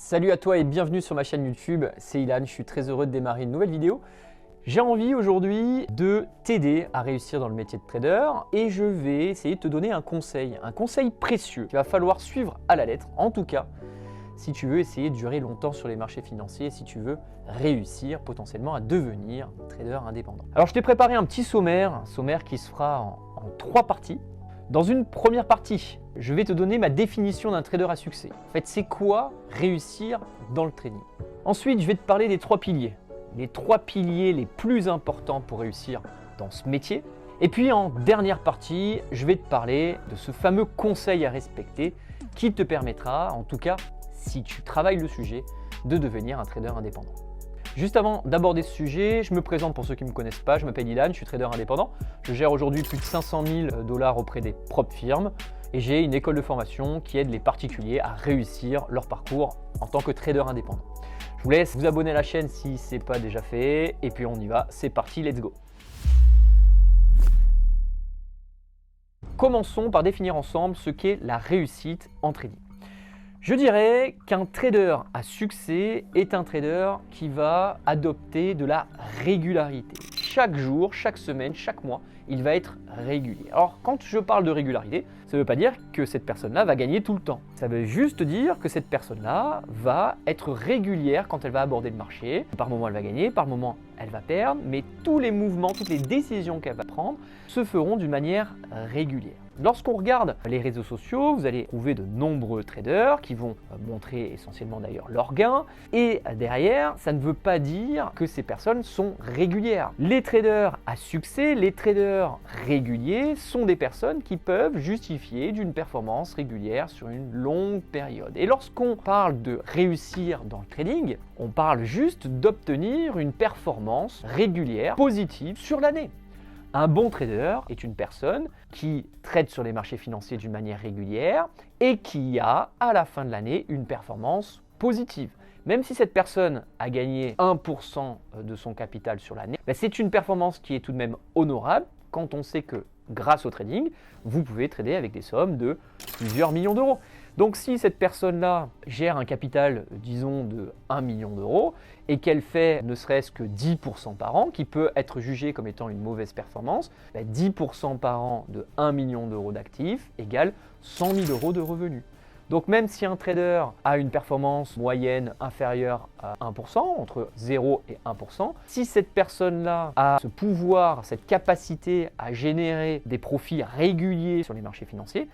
Salut à toi et bienvenue sur ma chaîne YouTube, c'est Ilan, je suis très heureux de démarrer une nouvelle vidéo. J'ai envie aujourd'hui de t'aider à réussir dans le métier de trader et je vais essayer de te donner un conseil précieux qu'il va falloir suivre à la lettre, en tout cas si tu veux essayer de durer longtemps sur les marchés financiers, si tu veux réussir potentiellement à devenir trader indépendant. Alors je t'ai préparé un petit sommaire qui se fera en 3 parties. Dans une première partie, je vais te donner ma définition d'un trader à succès. En fait, c'est quoi réussir dans le trading? Ensuite, je vais te parler des 3 piliers. Les 3 piliers les plus importants pour réussir dans ce métier. Et puis en dernière partie, je vais te parler de ce fameux conseil à respecter qui te permettra, en tout cas si tu travailles le sujet, de devenir un trader indépendant. Juste avant d'aborder ce sujet, je me présente pour ceux qui ne me connaissent pas, je m'appelle Ilan, je suis trader indépendant. Je gère aujourd'hui plus de 500 000 $ auprès des propres firmes et j'ai une école de formation qui aide les particuliers à réussir leur parcours en tant que trader indépendant. Je vous laisse vous abonner à la chaîne si ce n'est pas déjà fait et puis on y va, c'est parti, let's go. Commençons par définir ensemble ce qu'est la réussite en trading. Je dirais qu'un trader à succès est un trader qui va adopter de la régularité. Chaque jour, chaque semaine, chaque mois, il va être régulier. Alors, quand je parle de régularité, ça ne veut pas dire que cette personne-là va gagner tout le temps. Ça veut juste dire que cette personne-là va être régulière quand elle va aborder le marché. Par moment, elle va gagner, par moment, elle va perdre, mais tous les mouvements, toutes les décisions qu'elle va prendre se feront d'une manière régulière. Lorsqu'on regarde les réseaux sociaux, vous allez trouver de nombreux traders qui vont montrer essentiellement d'ailleurs leurs gains. Et derrière, ça ne veut pas dire que ces personnes sont régulières. Les traders à succès, les traders réguliers sont des personnes qui peuvent justifier d'une performance régulière sur une longue période. Et lorsqu'on parle de réussir dans le trading, on parle juste d'obtenir une performance régulière, positive sur l'année. Un bon trader est une personne qui trade sur les marchés financiers d'une manière régulière et qui a à la fin de l'année une performance positive. Même si cette personne a gagné 1% de son capital sur l'année, c'est une performance qui est tout de même honorable quand on sait que grâce au trading, vous pouvez trader avec des sommes de plusieurs millions d'euros. Donc si cette personne-là gère un capital, disons, de 1 million d'euros et qu'elle fait ne serait-ce que 10% par an, qui peut être jugé comme étant une mauvaise performance, 10% par an de 1 million d'euros d'actifs égale 100 000 € de revenus. Donc même si un trader a une performance moyenne inférieure à 1%, entre 0 et 1%, si cette personne-là a ce pouvoir, cette capacité à générer des profits réguliers sur les marchés financiers,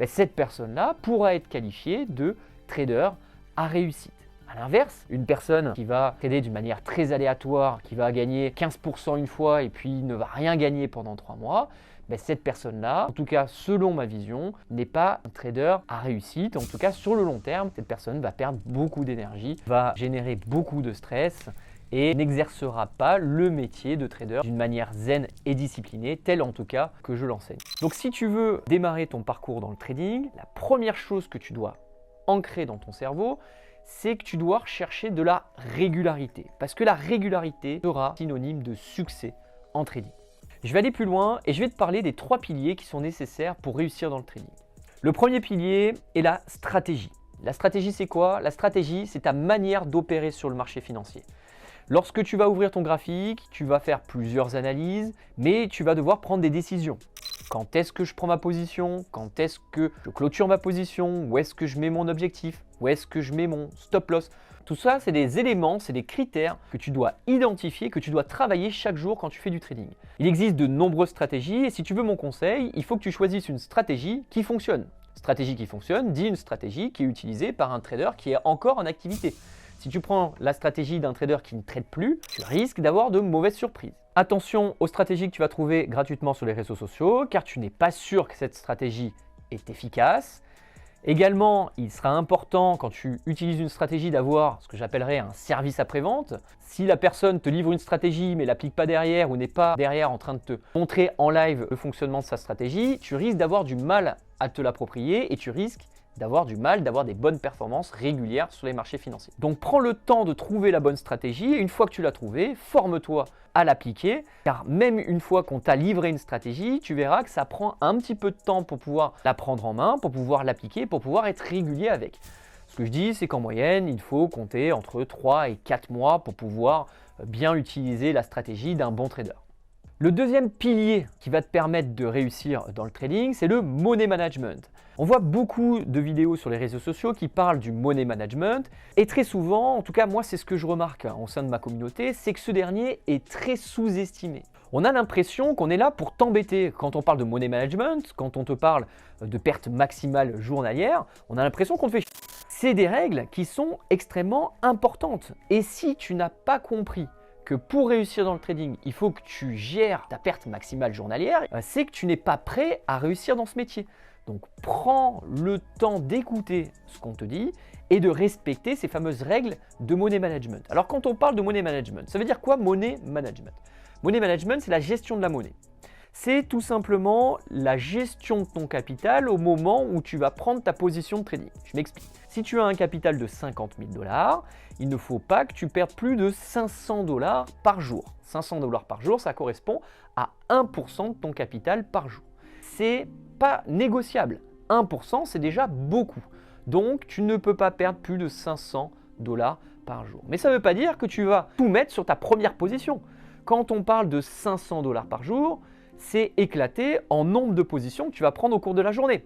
cette personne-là pourra être qualifiée de trader à réussite. A l'inverse, une personne qui va trader d'une manière très aléatoire, qui va gagner 15% une fois et puis ne va rien gagner pendant 3 mois, cette personne-là, en tout cas selon ma vision, n'est pas un trader à réussite. En tout cas sur le long terme, cette personne va perdre beaucoup d'énergie, va générer beaucoup de stress et n'exercera pas le métier de trader d'une manière zen et disciplinée, telle en tout cas que je l'enseigne. Donc si tu veux démarrer ton parcours dans le trading, la première chose que tu dois ancrer dans ton cerveau, c'est que tu dois rechercher de la régularité. Parce que la régularité sera synonyme de succès en trading. Je vais aller plus loin et je vais te parler des 3 piliers qui sont nécessaires pour réussir dans le trading. Le premier pilier est la stratégie. La stratégie, c'est quoi? La stratégie, c'est ta manière d'opérer sur le marché financier. Lorsque tu vas ouvrir ton graphique, tu vas faire plusieurs analyses, mais tu vas devoir prendre des décisions. Quand est-ce que je prends ma position? Quand est-ce que je clôture ma position? Où est-ce que je mets mon objectif? Où est-ce que je mets mon stop loss? Tout ça, c'est des éléments, c'est des critères que tu dois identifier, que tu dois travailler chaque jour quand tu fais du trading. Il existe de nombreuses stratégies et si tu veux mon conseil, il faut que tu choisisses une stratégie qui fonctionne. Stratégie qui fonctionne dit une stratégie qui est utilisée par un trader qui est encore en activité. Si tu prends la stratégie d'un trader qui ne trade plus, tu risques d'avoir de mauvaises surprises. Attention aux stratégies que tu vas trouver gratuitement sur les réseaux sociaux, car tu n'es pas sûr que cette stratégie est efficace. Également, il sera important quand tu utilises une stratégie d'avoir ce que j'appellerais un service après-vente. Si la personne te livre une stratégie mais l'applique pas derrière ou n'est pas derrière en train de te montrer en live le fonctionnement de sa stratégie, tu risques d'avoir du mal à te l'approprier et tu risques d'avoir du mal, d'avoir des bonnes performances régulières sur les marchés financiers. Donc prends le temps de trouver la bonne stratégie et une fois que tu l'as trouvée, forme-toi à l'appliquer car même une fois qu'on t'a livré une stratégie, tu verras que ça prend un petit peu de temps pour pouvoir la prendre en main, pour pouvoir l'appliquer, pour pouvoir être régulier avec. Ce que je dis, c'est qu'en moyenne, il faut compter entre 3 et 4 mois pour pouvoir bien utiliser la stratégie d'un bon trader. Le deuxième pilier qui va te permettre de réussir dans le trading, c'est le money management. On voit beaucoup de vidéos sur les réseaux sociaux qui parlent du money management et très souvent, en tout cas moi c'est ce que je remarque au sein de ma communauté, c'est que ce dernier est très sous-estimé. On a l'impression qu'on est là pour t'embêter. Quand on parle de money management, quand on te parle de perte maximale journalière, on a l'impression qu'on te fait chier. C'est des règles qui sont extrêmement importantes. Et si tu n'as pas compris que pour réussir dans le trading, il faut que tu gères ta perte maximale journalière, c'est que tu n'es pas prêt à réussir dans ce métier. Donc prends le temps d'écouter ce qu'on te dit et de respecter ces fameuses règles de money management. Alors quand on parle de money management, ça veut dire quoi money management? Money management, c'est la gestion de la monnaie. C'est tout simplement la gestion de ton capital au moment où tu vas prendre ta position de trading. Je m'explique. Si tu as un capital de 50 000 $, il ne faut pas que tu perdes plus de 500 $ par jour. 500 $ par jour, ça correspond à 1% de ton capital par jour. C'est pas négociable. 1%, c'est déjà beaucoup. Donc, tu ne peux pas perdre plus de 500 $ par jour. Mais ça ne veut pas dire que tu vas tout mettre sur ta première position. Quand on parle de 500 $ par jour, c'est éclaté en nombre de positions que tu vas prendre au cours de la journée.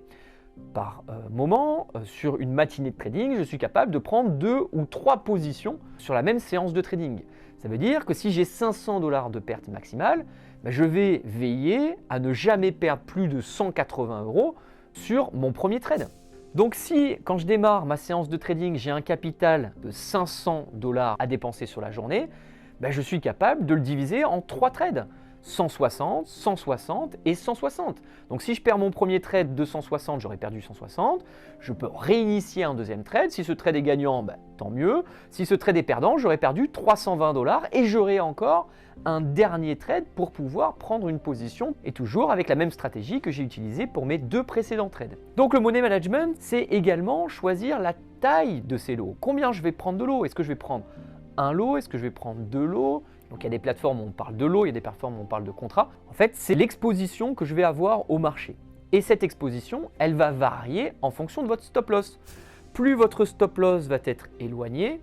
Par moment, sur une matinée de trading, je suis capable de prendre 2 ou 3 positions sur la même séance de trading. Ça veut dire que si j'ai 500 $ de perte maximale, je vais veiller à ne jamais perdre plus de 180 € sur mon premier trade. Donc si, quand je démarre ma séance de trading, j'ai un capital de 500 $ à dépenser sur la journée, je suis capable de le diviser en 3 trades. 160, 160 et 160. Donc si je perds mon premier trade de 160, j'aurais perdu 160. Je peux réinitier un deuxième trade. Si ce trade est gagnant, tant mieux. Si ce trade est perdant, j'aurais perdu 320 $ et j'aurai encore un dernier trade pour pouvoir prendre une position et toujours avec la même stratégie que j'ai utilisée pour mes 2 précédents trades. Donc le money management, c'est également choisir la taille de ces lots. Combien je vais prendre de lots? Est-ce que je vais prendre un lot? Est-ce que je vais prendre 2 lots? Donc il y a des plateformes où on parle de lots, il y a des plateformes où on parle de contrats. En fait, c'est l'exposition que je vais avoir au marché. Et cette exposition, elle va varier en fonction de votre stop loss. Plus votre stop loss va être éloigné,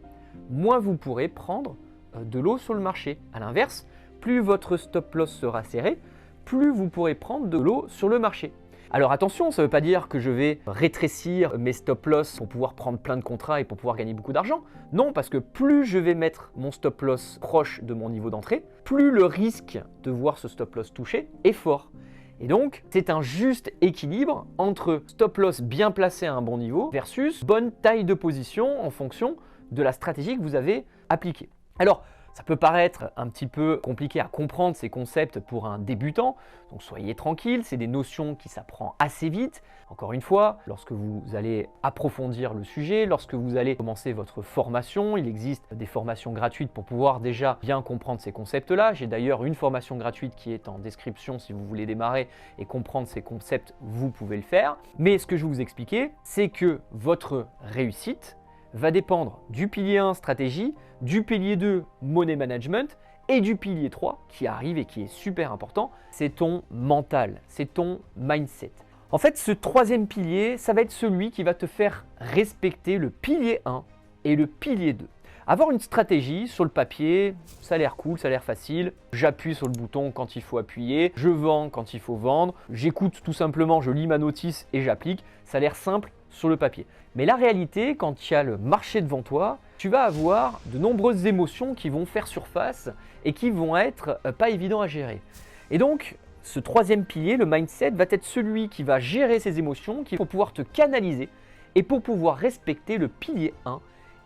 moins vous pourrez prendre de lots sur le marché. A l'inverse, plus votre stop loss sera serré, plus vous pourrez prendre de lots sur le marché. Alors attention, ça ne veut pas dire que je vais rétrécir mes stop loss pour pouvoir prendre plein de contrats et pour pouvoir gagner beaucoup d'argent. Non, parce que plus je vais mettre mon stop loss proche de mon niveau d'entrée, plus le risque de voir ce stop loss toucher est fort. Et donc, c'est un juste équilibre entre stop loss bien placé à un bon niveau versus bonne taille de position en fonction de la stratégie que vous avez appliquée. Alors, ça peut paraître un petit peu compliqué à comprendre ces concepts pour un débutant, donc soyez tranquille, c'est des notions qui s'apprennent assez vite. Encore une fois, lorsque vous allez approfondir le sujet, lorsque vous allez commencer votre formation, il existe des formations gratuites pour pouvoir déjà bien comprendre ces concepts-là. J'ai d'ailleurs une formation gratuite qui est en description si vous voulez démarrer et comprendre ces concepts, vous pouvez le faire. Mais ce que je vais vous expliquer, c'est que votre réussite va dépendre du pilier 1 stratégie, du pilier 2 money management et du pilier 3 qui arrive et qui est super important, c'est ton mental, c'est ton mindset. En fait, ce troisième pilier, ça va être celui qui va te faire respecter le pilier 1 et le pilier 2. Avoir une stratégie sur le papier, ça a l'air cool, ça a l'air facile. J'appuie sur le bouton quand il faut appuyer, je vends quand il faut vendre, j'écoute tout simplement, je lis ma notice et j'applique. Ça a l'air simple sur le papier. Mais la réalité, quand il y a le marché devant toi, tu vas avoir de nombreuses émotions qui vont faire surface et qui vont être pas évidents à gérer. Et donc, ce troisième pilier, le mindset, va être celui qui va gérer ces émotions, qui pour pouvoir te canaliser et pour pouvoir respecter le pilier 1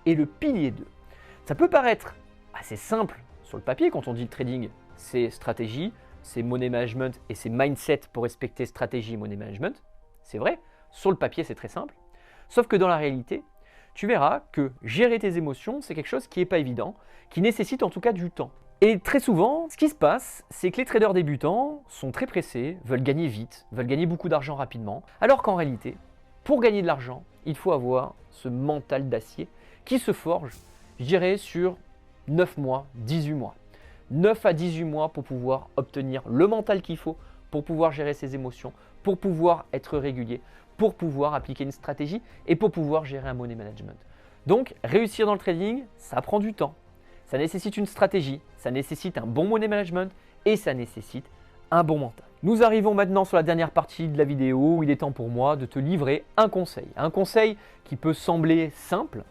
et le pilier 2. Ça peut paraître assez simple sur le papier quand on dit le trading, c'est stratégie, c'est money management et c'est mindset pour respecter stratégie et money management. C'est vrai, sur le papier c'est très simple. Sauf que dans la réalité, tu verras que gérer tes émotions, c'est quelque chose qui n'est pas évident, qui nécessite en tout cas du temps. Et très souvent, ce qui se passe, c'est que les traders débutants sont très pressés, veulent gagner vite, veulent gagner beaucoup d'argent rapidement, alors qu'en réalité, pour gagner de l'argent, il faut avoir ce mental d'acier qui se forge, je dirais, sur 9 mois, 18 mois. 9 à 18 mois pour pouvoir obtenir le mental qu'il faut, pour pouvoir gérer ses émotions, pour pouvoir être régulier, pour pouvoir appliquer une stratégie et pour pouvoir gérer un money management. Donc réussir dans le trading, ça prend du temps, ça nécessite une stratégie, ça nécessite un bon money management et ça nécessite un bon mental. Nous arrivons maintenant sur la dernière partie de la vidéo où il est temps pour moi de te livrer un conseil. Un conseil qui peut sembler simple,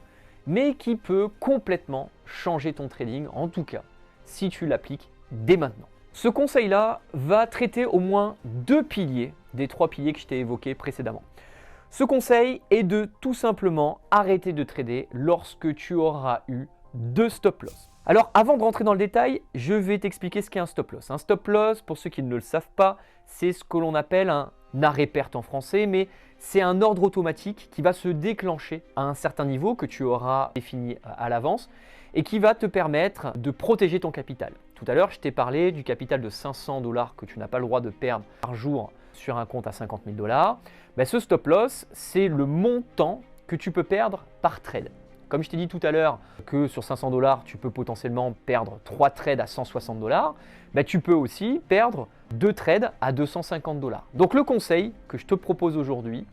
mais qui peut complètement changer ton trading, en tout cas si tu l'appliques dès maintenant. Ce conseil-là va traiter au moins 2 piliers des 3 piliers que je t'ai évoqués précédemment. Ce conseil est de tout simplement arrêter de trader lorsque tu auras eu 2 stop loss. Alors avant de rentrer dans le détail, je vais t'expliquer ce qu'est un stop loss. Un stop loss, pour ceux qui ne le savent pas, c'est ce que l'on appelle un arrêt perte en français, mais c'est un ordre automatique qui va se déclencher à un certain niveau que tu auras défini à l'avance et qui va te permettre de protéger ton capital. Tout à l'heure, je t'ai parlé du capital de 500 $ que tu n'as pas le droit de perdre par jour sur un compte à 50 000 $. Ben, ce stop loss, c'est le montant que tu peux perdre par trade. Comme je t'ai dit tout à l'heure que sur 500 $, tu peux potentiellement perdre 3 trades à 160 $, ben tu peux aussi perdre 2 trades à 250 $. Donc le conseil que je te propose aujourd'hui,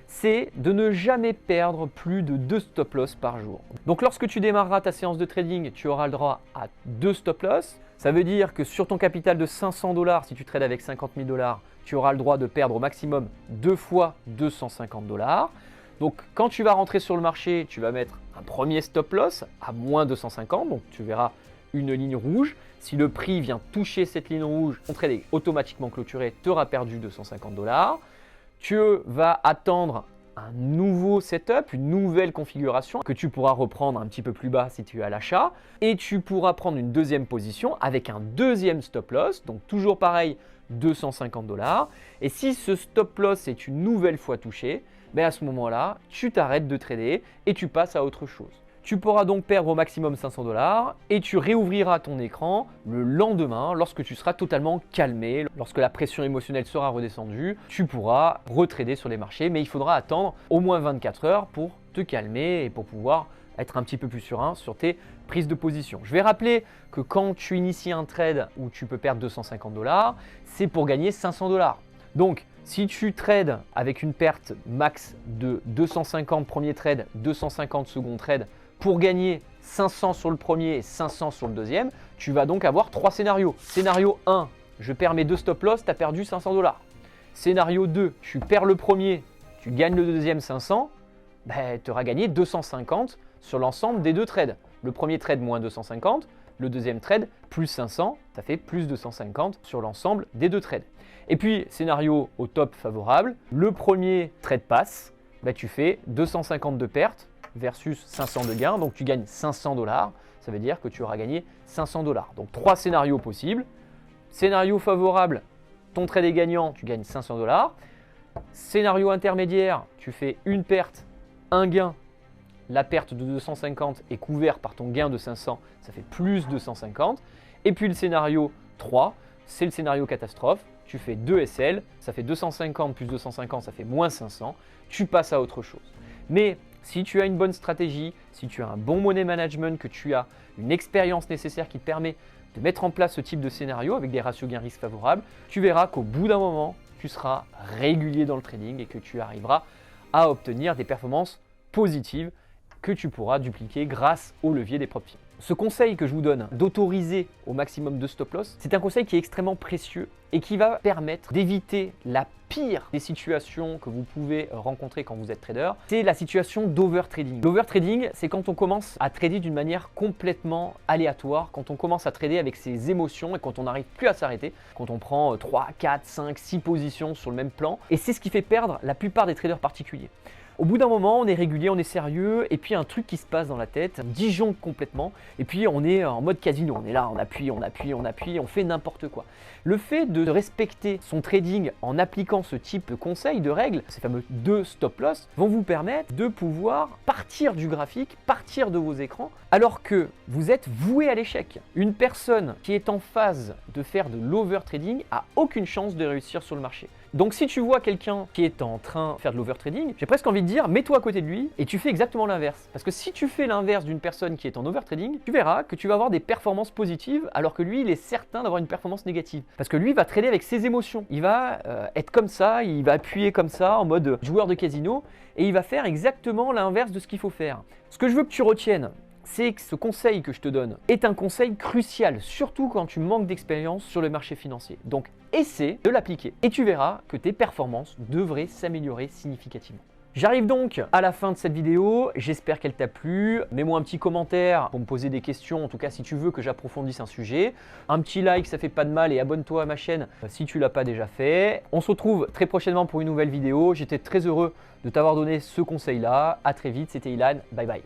c'est de ne jamais perdre plus de 2 stop loss par jour. Donc lorsque tu démarreras ta séance de trading, tu auras le droit à 2 stop loss. Ça veut dire que sur ton capital de 500 $, si tu trades avec 50 000 $, tu auras le droit de perdre au maximum 2 fois 250 $. Donc quand tu vas rentrer sur le marché, tu vas mettre un premier stop loss à moins 250, donc tu verras une ligne rouge. Si le prix vient toucher cette ligne rouge, ton trade est automatiquement clôturé, tu auras perdu 250 $. Tu vas attendre un nouveau setup, une nouvelle configuration que tu pourras reprendre un petit peu plus bas si tu es à l'achat. Et tu pourras prendre une deuxième position avec un deuxième stop loss, donc toujours pareil, 250 $. Et si ce stop loss est une nouvelle fois touché, ben à ce moment-là, tu t'arrêtes de trader et tu passes à autre chose. Tu pourras donc perdre au maximum 500 $ et tu réouvriras ton écran le lendemain lorsque tu seras totalement calmé, lorsque la pression émotionnelle sera redescendue, tu pourras retrader sur les marchés, mais il faudra attendre au moins 24 heures pour te calmer et pour pouvoir être un petit peu plus serein sur tes prises de position. Je vais rappeler que quand tu inities un trade où tu peux perdre 250 $, c'est pour gagner 500 $. Donc, si tu trades avec une perte max de 250 premier trade, 250 second trade, pour gagner 500 sur le premier et 500 sur le deuxième, tu vas donc avoir 3 scénarios. Scénario 1, je perds mes 2 stop loss, tu as perdu 500 $. Scénario 2, tu perds le premier, tu gagnes le deuxième 500, ben, tu auras gagné 250 sur l'ensemble des 2 trades. Le premier trade moins 250, le deuxième trade plus 500, tu as fait plus 250 sur l'ensemble des 2 trades. Et puis, scénario au top favorable, le premier trade passe, ben, tu fais 250 de pertes versus 500 de gains, donc tu gagnes 500 $. Ça veut dire que tu auras gagné 500 $. Donc 3 scénarios possibles. Scénario favorable, ton trade est gagnant, tu gagnes 500 $. Scénario intermédiaire, tu fais une perte, un gain. La perte de 250 est couverte par ton gain de 500, ça fait plus 250. Et puis le scénario 3, c'est le scénario catastrophe. Tu fais 2 SL, ça fait 250 plus 250, ça fait moins 500. Tu passes à autre chose. Mais si tu as une bonne stratégie, si tu as un bon money management, que tu as une expérience nécessaire qui te permet de mettre en place ce type de scénario avec des ratios gain-risque favorables, tu verras qu'au bout d'un moment, tu seras régulier dans le trading et que tu arriveras à obtenir des performances positives que tu pourras dupliquer grâce au levier des prop firms. Ce conseil que je vous donne d'autoriser au maximum de stop loss, c'est un conseil qui est extrêmement précieux et qui va permettre d'éviter la pire des situations que vous pouvez rencontrer quand vous êtes trader, c'est la situation d'overtrading. L'overtrading, c'est quand on commence à trader d'une manière complètement aléatoire, quand on commence à trader avec ses émotions et quand on n'arrive plus à s'arrêter, quand on prend 3, 4, 5, 6 positions sur le même plan. Et c'est ce qui fait perdre la plupart des traders particuliers. Au bout d'un moment, on est régulier, on est sérieux, et puis un truc qui se passe dans la tête, disjoncte complètement, et puis on est en mode casino, on est là, on appuie, on fait n'importe quoi. Le fait de respecter son trading en appliquant ce type de conseils, de règles, ces fameux 2 stop loss, vont vous permettre de pouvoir partir du graphique, partir de vos écrans, alors que vous êtes voué à l'échec. Une personne qui est en phase de faire de l'overtrading a aucune chance de réussir sur le marché. Donc si tu vois quelqu'un qui est en train de faire de l'overtrading, j'ai presque envie de dire, mets-toi à côté de lui et tu fais exactement l'inverse. Parce que si tu fais l'inverse d'une personne qui est en overtrading, tu verras que tu vas avoir des performances positives alors que lui, il est certain d'avoir une performance négative. Parce que lui, il va trader avec ses émotions. Il va être comme ça, il va appuyer comme ça en mode joueur de casino et il va faire exactement l'inverse de ce qu'il faut faire. Ce que je veux que tu retiennes, c'est que ce conseil que je te donne est un conseil crucial, surtout quand tu manques d'expérience sur le marché financier. Donc, essaie de l'appliquer et tu verras que tes performances devraient s'améliorer significativement. J'arrive donc à la fin de cette vidéo, j'espère qu'elle t'a plu. Mets-moi un petit commentaire pour me poser des questions, en tout cas si tu veux que j'approfondisse un sujet. Un petit like, ça fait pas de mal et abonne-toi à ma chaîne si tu l'as pas déjà fait. On se retrouve très prochainement pour une nouvelle vidéo. J'étais très heureux de t'avoir donné ce conseil-là. À très vite, c'était Ilan, bye bye.